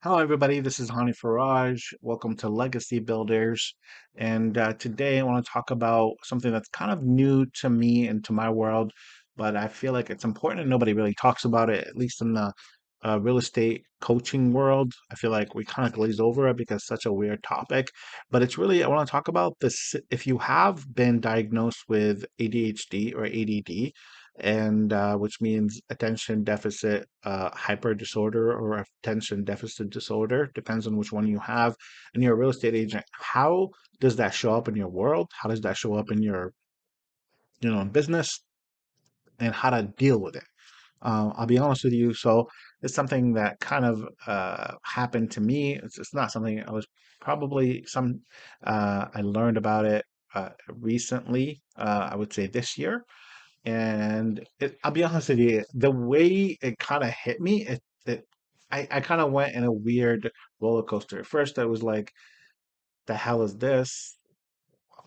Hello, everybody. This is Hani Faraj. Welcome to Legacy Builders. And today I want to talk about something that's kind of new to me and to my world, but I feel like it's important and nobody really talks about it, at least in the real estate coaching world. I feel like we kind of glaze over it because it's such a weird topic. But it's really, I want to talk about this. If you have been diagnosed with ADHD or ADD, and which means attention deficit hyper disorder or attention deficit disorder, depends on which one you have. And you're a real estate agent. How does that show up in your world? How does that show up in your, business, and how to deal with it? I'll be honest with you. So it's something that kind of happened to me. It's not something I was probably I learned about it recently. I would say this year. And I'll be honest with you, the way it kind of hit me, I kind of went in a weird roller coaster. At first, I was like, the hell is this?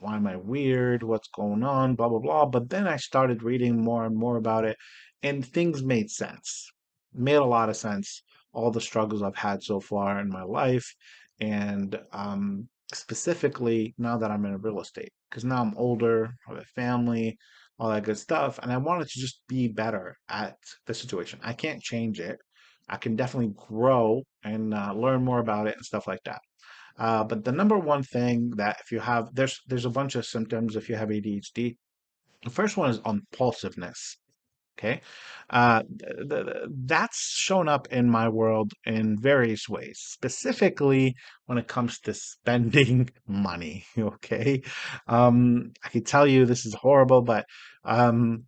Why am I weird? What's going on? Blah, blah, blah. But then I started reading more and more about it, and things made sense. Made a lot of sense. All the struggles I've had so far in my life, and specifically now that I'm in real estate, because now I'm older, I have a family, all that good stuff, and I wanted to just be better at the situation. I can't change it. I can definitely grow and learn more about it and stuff like that. But the number one thing that if you have, there's a bunch of symptoms if you have ADHD. The first one is impulsiveness. Okay, that's shown up in my world in various ways, specifically when it comes to spending money. Okay, I can tell you this is horrible, but um,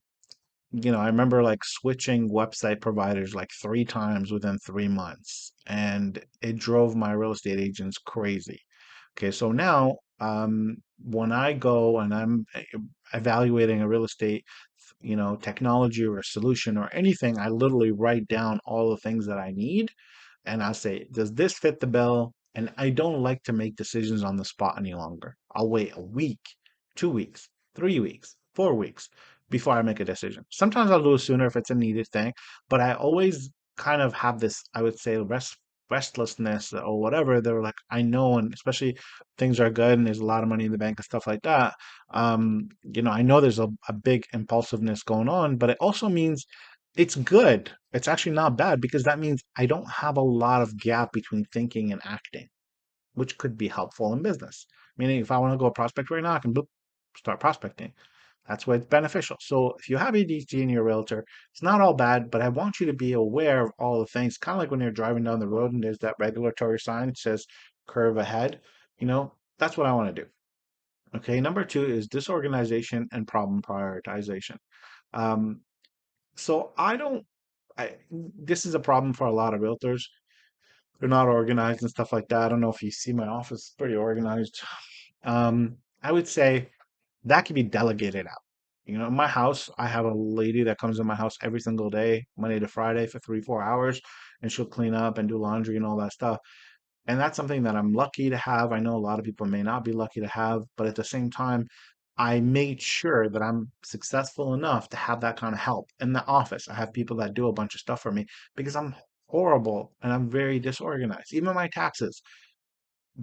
I remember like switching website providers like 3 times within 3 months, and it drove my real estate agents crazy. Okay, so now when I go and I'm evaluating a real estate, technology or a solution or anything, I literally write down all the things that I need, and I say, does this fit the bill? And I don't like to make decisions on the spot any longer. I'll wait a week, 2 weeks, 3 weeks, 4 weeks before I make a decision. Sometimes I'll do it sooner if it's a needed thing, but I always kind of have this, I would say, restlessness or whatever. They're like, I know, and especially things are good and there's a lot of money in the bank and stuff like that. I know there's a big impulsiveness going on, but it also means it's good. It's actually not bad because that means I don't have a lot of gap between thinking and acting, which could be helpful in business. Meaning, if I want to go prospect right now, I can boop, start prospecting. That's why it's beneficial. So if you have ADHD and you're a realtor, it's not all bad, but I want you to be aware of all the things. Kind of like when you're driving down the road and there's that regulatory sign that says curve ahead. That's what I want to do. Okay. Number two is disorganization and problem prioritization. Um, so I don't this is a problem for a lot of realtors. They're not organized and stuff like that. I don't know if you see my office, it's pretty organized. I would say that can be delegated out. In my house, I have a lady that comes in my house every single day, Monday to Friday for 3, 4 hours, and she'll clean up and do laundry and all that stuff. And that's something that I'm lucky to have. I know a lot of people may not be lucky to have, but at the same time, I made sure that I'm successful enough to have that kind of help in the office. I have people that do a bunch of stuff for me because I'm horrible and I'm very disorganized. Even my taxes,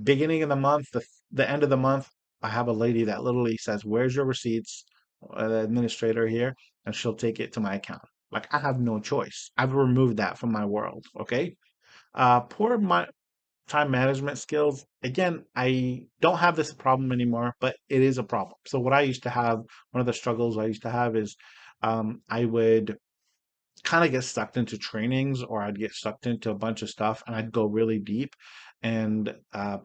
beginning of the month, the end of the month, I have a lady that literally says, "Where's your receipts?" The administrator here, and she'll take it to my account. Like I have no choice. I've removed that from my world. Okay. Poor time management skills. Again, I don't have this problem anymore, but it is a problem. So what I used to have, one of the struggles I used to have is I would kind of get sucked into trainings or I'd get sucked into a bunch of stuff and I'd go really deep and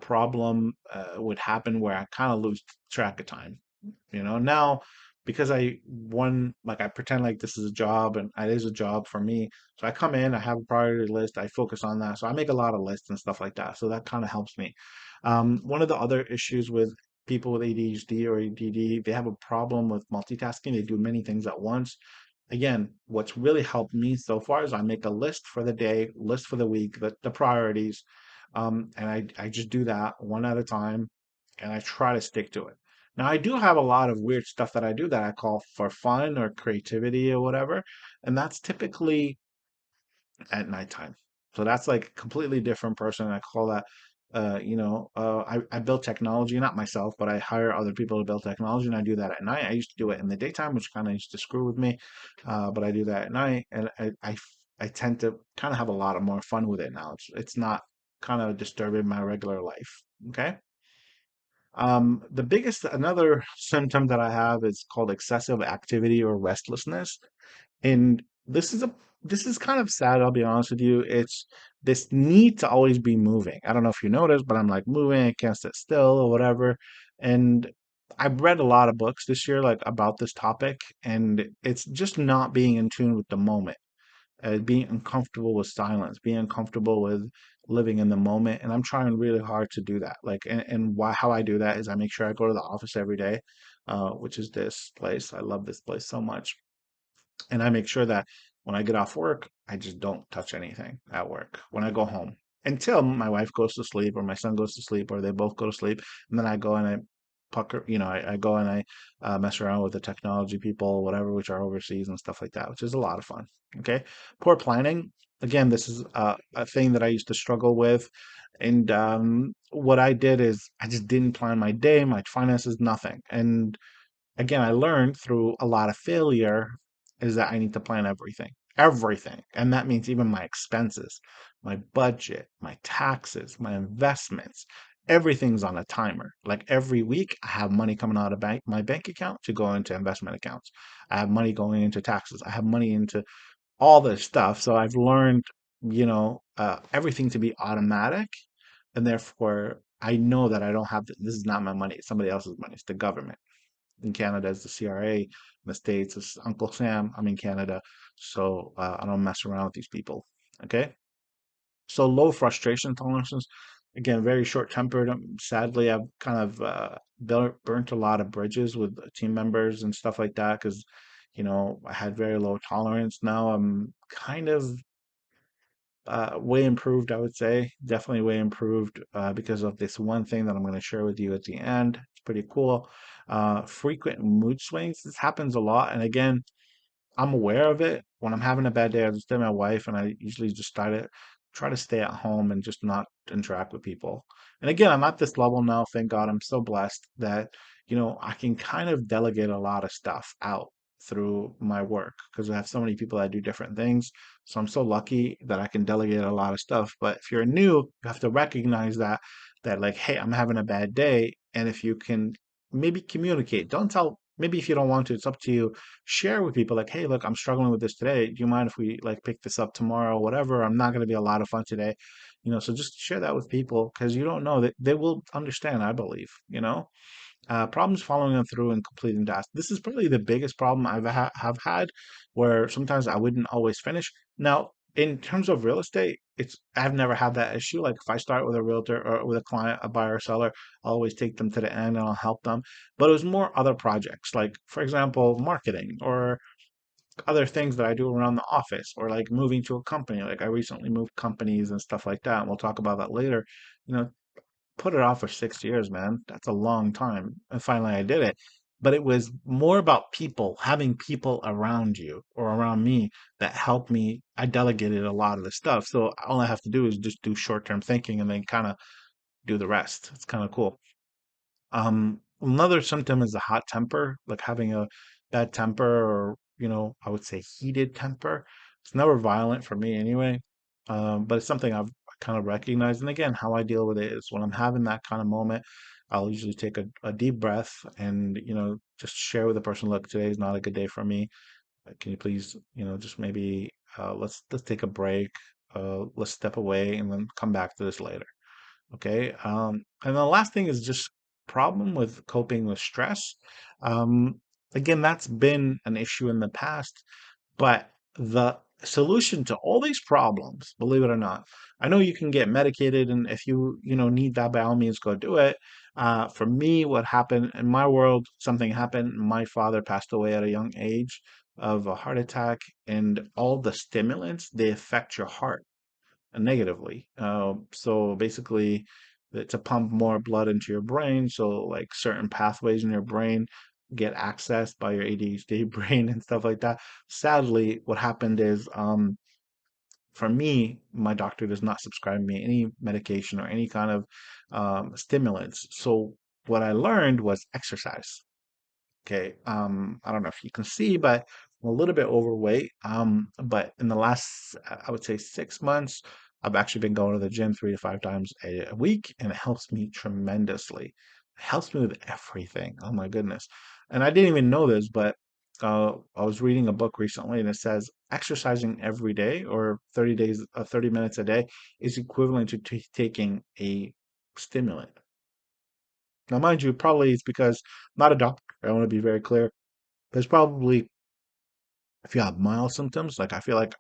problem would happen where I kind of lose track of time. Now because I pretend like this is a job and it is a job for me. So I come in, I have a priority list, I focus on that. So I make a lot of lists and stuff like that. So that kind of helps me. One of the other issues with people with ADHD or ADD, they have a problem with multitasking. They do many things at once. Again, what's really helped me so far is I make a list for the day, list for the week, the priorities, and I just do that one at a time, and I try to stick to it. Now, I do have a lot of weird stuff that I do that I call for fun or creativity or whatever, and that's typically at nighttime. So that's like a completely different person. I call that, I build technology, not myself, but I hire other people to build technology, and I do that at night. I used to do it in the daytime, which kind of used to screw with me, but I do that at night, and I tend to kind of have a lot of more fun with it now. It's not kind of disturbing my regular life. Okay. The biggest, another symptom that I have is called excessive activity or restlessness. And this is kind of sad, I'll be honest with you. It's this need to always be moving. I don't know if you noticed, but I'm like moving, I can't sit still or whatever. And I've read a lot of books this year like about this topic, and it's just not being in tune with the moment, being uncomfortable with silence, being uncomfortable with living in the moment. And I'm trying really hard to do that. Like, and why, how I do that is I make sure I go to the office every day, which is this place. I love this place so much. And I make sure that when I get off work, I just don't touch anything at work when I go home until my wife goes to sleep or my son goes to sleep or they both go to sleep. And then I go and I pucker, I go and I mess around with the technology people, whatever, which are overseas and stuff like that, which is a lot of fun. Okay. Poor planning. Again, this is a thing that I used to struggle with. And what I did is I just didn't plan my day, my finances, nothing. And again, I learned through a lot of failure is that I need to plan everything, everything. And that means even my expenses, my budget, my taxes, my investments, everything's on a timer. Like every week, I have money coming out of my bank account to go into investment accounts. I have money going into taxes. I have money into all this stuff. So I've learned, everything to be automatic. And therefore, I know that I don't have, this is not my money. It's somebody else's money. It's the government. In Canada is the CRA. In the States is Uncle Sam. I'm in Canada. So I don't mess around with these people. Okay. So low frustration tolerances. Again, very short tempered. Sadly, I've kind of burnt a lot of bridges with team members and stuff like that because, I had very low tolerance. Now I'm kind of way improved, I would say. Definitely way improved because of this one thing that I'm going to share with you at the end. It's pretty cool. Frequent mood swings. This happens a lot. And again, I'm aware of it. When I'm having a bad day, I just tell my wife, and I usually just try to stay at home and just not interact with people. And again, I'm at this level now. Thank God, I'm so blessed that I can kind of delegate a lot of stuff out through my work because I have so many people that do different things. So I'm so lucky that I can delegate a lot of stuff. But if you're new, you have to recognize that like, hey, I'm having a bad day, and if you can maybe communicate, don't tell. Maybe if you don't want to, it's up to you, share with people like, hey, look, I'm struggling with this today. Do you mind if we like pick this up tomorrow? Whatever. I'm not going to be a lot of fun today. So just share that with people because you don't know that they will understand, I believe, problems following them through and completing tasks. This is probably the biggest problem have had, where sometimes I wouldn't always finish. Now, in terms of real estate, I've never had that issue. Like if I start with a realtor or with a client, a buyer or seller, I'll always take them to the end and I'll help them. But it was more other projects, like for example, marketing or other things that I do around the office or like moving to a company. Like I recently moved companies and stuff like that. And we'll talk about that later. You know, put it off for 6 years, man. That's a long time. And finally I did it. But it was more about people, having people around you or around me that helped me. I delegated a lot of the stuff. So all I have to do is just do short-term thinking and then kind of do the rest. It's kind of cool. Another symptom is a hot temper, like having a bad temper or, I would say heated temper. It's never violent for me anyway. But it's something I've kind of recognized. And again, how I deal with it is when I'm having that kind of moment, I'll usually take a deep breath and, just share with the person, look, today is not a good day for me. Can you please, just maybe let's take a break. Let's step away and then come back to this later. Okay. And the last thing is just problem with coping with stress. Um, again, that's been an issue in the past, but the solution to all these problems, believe it or not, I know you can get medicated, and if need that, by all means, go do it. For me, what happened in my world, something happened. My father passed away at a young age of a heart attack, and all the stimulants, they affect your heart negatively. So basically, to pump more blood into your brain, so like certain pathways in your brain get accessed by your ADHD brain and stuff like that. Sadly, what happened is for me, my doctor does not prescribe me any medication or any kind of stimulants. So what I learned was exercise. Okay. I don't know if you can see, but I'm a little bit overweight. But in the last, I would say 6 months, I've actually been going to the gym 3 to 5 times a week, and it helps me tremendously. It helps me with everything. Oh my goodness. And I didn't even know this, but I was reading a book recently, and it says exercising every day or 30 days, 30 minutes a day is equivalent to taking a stimulant. Now, mind you, probably it's because I'm not a doctor. I want to be very clear. There's probably, if you have mild symptoms, like I feel like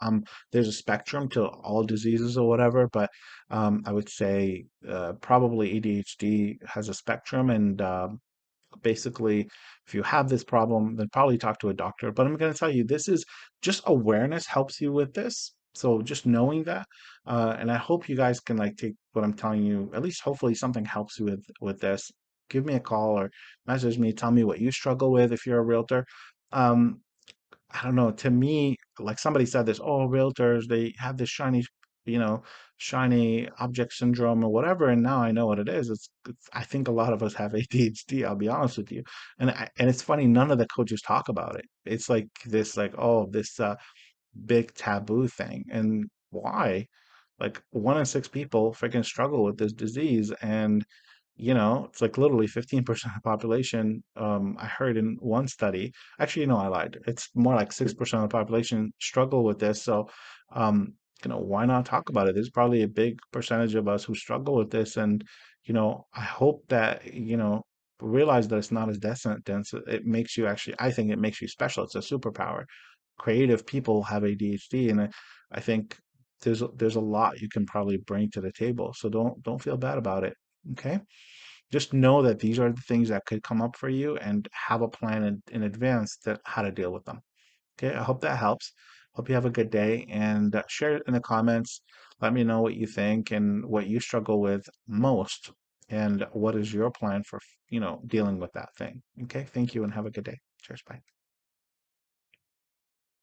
there's a spectrum to all diseases or whatever, but I would say probably ADHD has a spectrum, and basically, if you have this problem, then probably talk to a doctor. But I'm going to tell you, this is just awareness helps you with this. So just knowing that, and I hope you guys can like take what I'm telling you. At least hopefully something helps you with this. Give me a call or message me. Tell me what you struggle with if you're a realtor. Um, I don't know. To me, like somebody said this, oh, realtors, they have this shiny, you know, shiny object syndrome or whatever. And now I know what it is. I think a lot of us have ADHD, I'll be honest with you. And it's funny, none of the coaches talk about it. It's like this, like, oh, this big taboo thing. And why? Like 1 in 6 people freaking struggle with this disease. And, it's like literally 15% of the population. I heard in one study, actually, no, I lied. It's more like 6% of the population struggle with this. So, why not talk about it? There's probably a big percentage of us who struggle with this. And, I hope that, realize that it's not as dense. It makes you actually, I think it makes you special. It's a superpower. Creative people have ADHD, and I think there's a lot you can probably bring to the table. So don't feel bad about it. Okay, just know that these are the things that could come up for you, and have a plan in advance to how to deal with them. Okay, I hope that helps. Hope you have a good day, and share it in the comments. Let me know what you think and what you struggle with most, and what is your plan for dealing with that thing. Okay, thank you and have a good day. Cheers, bye.